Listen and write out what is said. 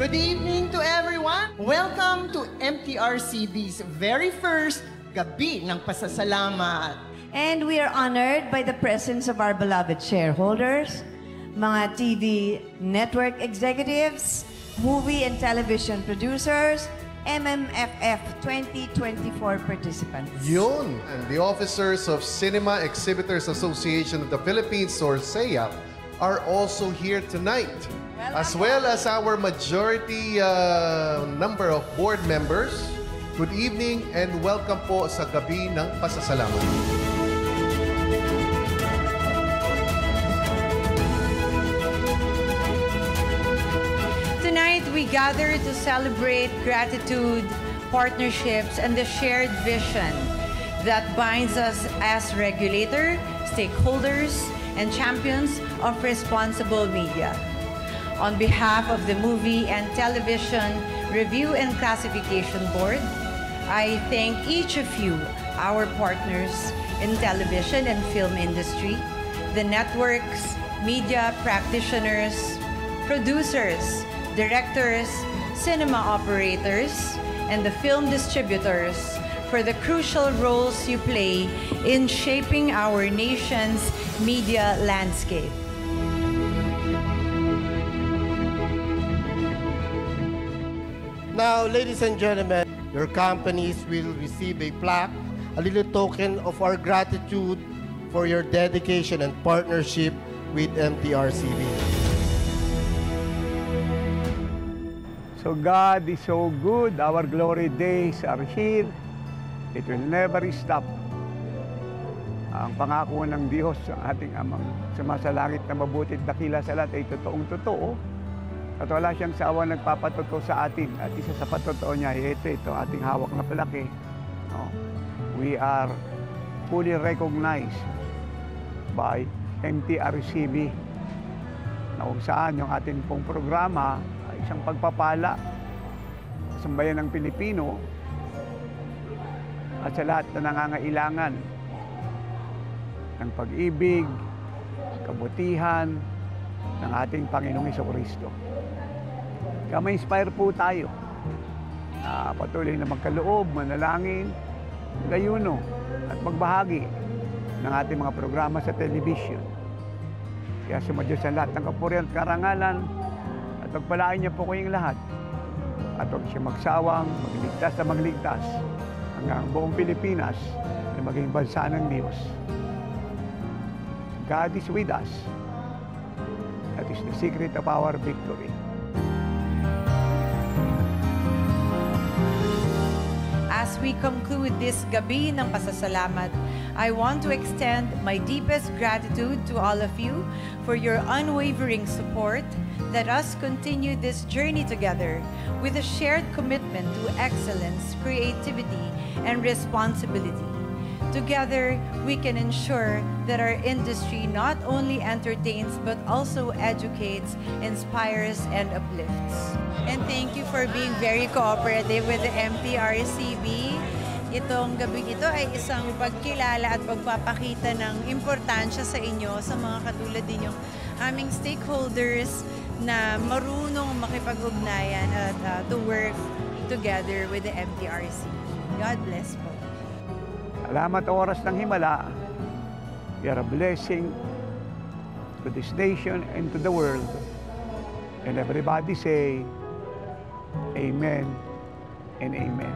Good evening to everyone. Welcome to MTRCB's very first Gabi ng Pasasalamat. And we are honored by the presence of our beloved shareholders, mga TV network executives, movie and television producers, MMFF 2024 participants. Yun! And the officers of Cinema Exhibitors Association of the Philippines, or CEA, are also here tonight. As well as our majority number of board members. Good evening and welcome po sa Gabi ng Pasasalamat. Tonight, we gather to celebrate gratitude, partnerships, and the shared vision that binds us as regulator, stakeholders, and champions of responsible media. On behalf of the Movie and Television Review and Classification Board, I thank each of you, our partners in television and film industry, the networks, media practitioners, producers, directors, cinema operators, and the film distributors for the crucial roles you play in shaping our nation's media landscape. Now, ladies and gentlemen, your companies will receive a plaque, a little token of our gratitude for your dedication and partnership with MTRCB. So God is so good. Our glory days are here. It will never stop. Ang pangako ng Diyos, ang ating amang sumasalangit na mabuti at dakila sa lahat ay totoong-totoo. At wala siyang sawa nagpapatotoo sa atin. At isa sa patotoo niya ay ito ating hawak na palaki. No? We are fully recognized by MTRCB na kung saan yung ating pong programa ay isang pagpapala sa bayan ng Pilipino at sa lahat na nangangailangan ng pag-ibig, kabutihan ng ating Panginoong Jesucristo. Kaya ma-inspire po tayo na patuloy na magkaloob, manalangin, gayuno at magbahagi ng ating mga programa sa television. Kaya sumadyo sa lahat ng kapurihan at karangalan at pagpalain niya po kayong lahat. At huwag siya magsawang, magligtas na magligtas hanggang buong Pilipinas na maging bansa ng Diyos. God is with us. That is the secret of our victory. As we conclude this Gabi ng Pasasalamat, I want to extend my deepest gratitude to all of you for your unwavering support. Let us continue this journey together with a shared commitment to excellence, creativity, and responsibility. Together, we can ensure that our industry not only entertains but also educates, inspires, and uplifts. And thank you for being very cooperative with the MTRCB. Itong gabing ito ay isang pagkilala at pagpapakita ng importansya sa inyo, sa mga katulad ninyong aming stakeholders na marunong makipag-ugnayan at to work together with the MTRCB. God bless po. Salamat oras ng himala. We are a blessing to this nation and to the world. And everybody say, Amen and Amen.